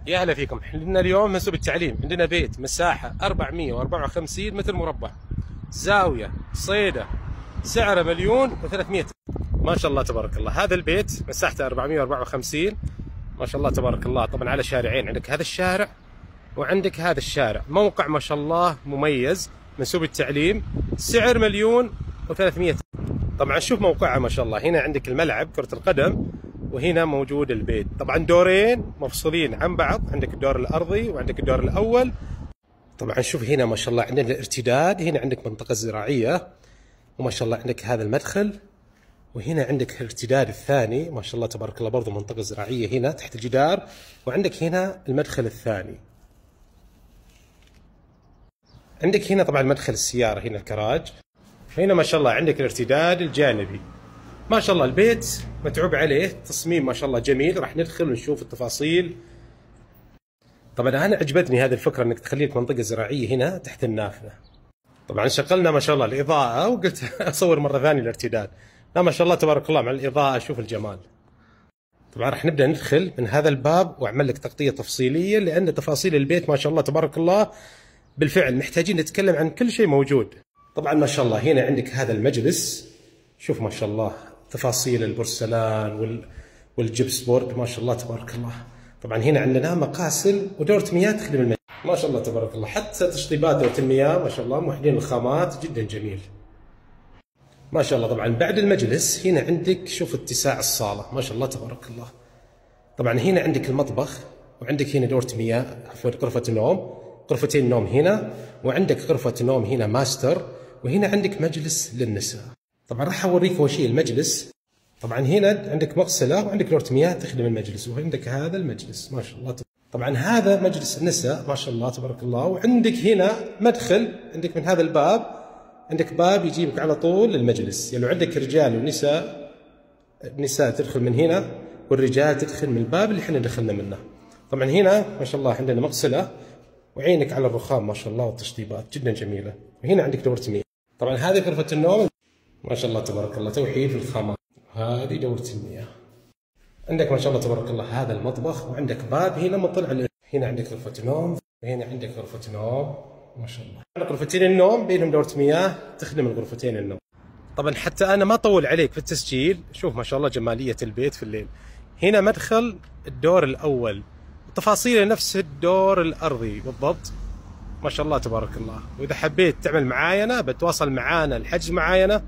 يا هلا فيكم. عندنا اليوم منسوب التعليم، عندنا بيت مساحة 454 متر مربع، زاوية صيدة، سعره 1,300,000. ما شاء الله تبارك الله. هذا البيت مساحته 454 ما شاء الله تبارك الله. طبعا على شارعين، عندك هذا الشارع وعندك هذا الشارع. موقع ما شاء الله مميز، منسوب التعليم، سعر 1,300,000. طبعا شوف موقعها ما شاء الله. هنا عندك الملعب كرة القدم، وهنا موجود البيت. طبعا دورين مفصولين عن بعض، عندك الدور الارضي وعندك الدور الاول. طبعا شوف هنا ما شاء الله عندنا الارتداد، هنا عندك منطقة زراعية، وما شاء الله عندك هذا المدخل، وهنا عندك الارتداد الثاني ما شاء الله تبارك الله، برضو منطقة زراعية هنا تحت الجدار، وعندك هنا المدخل الثاني. عندك هنا طبعا مدخل السيارة، هنا الكراج، هنا ما شاء الله عندك الارتداد الجانبي. ما شاء الله البيت متعوب عليه، تصميم ما شاء الله جميل. راح ندخل ونشوف التفاصيل. طبعا انا عجبتني هذه الفكره انك تخلي لك منطقه زراعيه هنا تحت النافذه. طبعا شغلنا ما شاء الله الاضاءه، وقلت اصور مره ثانيه الارتداد. لا ما شاء الله تبارك الله مع الاضاءه، شوف الجمال. طبعا راح نبدا ندخل من هذا الباب واعمل لك تغطيه تفصيليه، لان تفاصيل البيت ما شاء الله تبارك الله بالفعل محتاجين نتكلم عن كل شيء موجود. طبعا ما شاء الله هنا عندك هذا المجلس، شوف ما شاء الله تفاصيل البورسلان والجبس بورد ما شاء الله تبارك الله. طبعا هنا عندنا مقاسل ودورة مياه تخدم المجلس ما شاء الله تبارك الله. حتى تشطيبات دورة المياه ما شاء الله موحدين الخامات، جدا جميل ما شاء الله. طبعا بعد المجلس هنا عندك شوف اتساع الصالة ما شاء الله تبارك الله. طبعا هنا عندك المطبخ، وعندك هنا دورة مياه، عفوا غرفة نوم، غرفتين نوم هنا، وعندك غرفة نوم هنا ماستر، وهنا عندك مجلس للنساء. طبعا راح اوريك اول شيء المجلس. طبعا هنا عندك مغسله وعندك دورة مياه تخدم المجلس، وعندك هذا المجلس ما شاء الله. طبعا هذا مجلس النساء ما شاء الله تبارك الله. وعندك هنا مدخل، عندك من هذا الباب، عندك باب يجيبك على طول للمجلس. يعني عندك رجال ونساء، النساء تدخل من هنا والرجال تدخل من الباب اللي احنا دخلنا منه. طبعا هنا ما شاء الله عندنا مغسله، وعينك على الرخام ما شاء الله، والتشطيبات جدا جميله. وهنا عندك دورة مياه. طبعا هذه غرفة النوم ما شاء الله تبارك الله، توحيد في الخامات. هذه دورة المياه. عندك ما شاء الله تبارك الله هذا المطبخ، وعندك باب هنا مطلع هنا عندك غرفة نوم، وهنا عندك غرفة نوم ما شاء الله. عندك غرفتين النوم بينهم دورة مياه تخدم الغرفتين النوم. طبعا حتى انا ما اطول عليك في التسجيل، شوف ما شاء الله جمالية البيت في الليل. هنا مدخل الدور الاول، تفاصيله نفس الدور الارضي بالضبط ما شاء الله تبارك الله. واذا حبيت تعمل معاينة بتواصل معانا، الحجز معاينة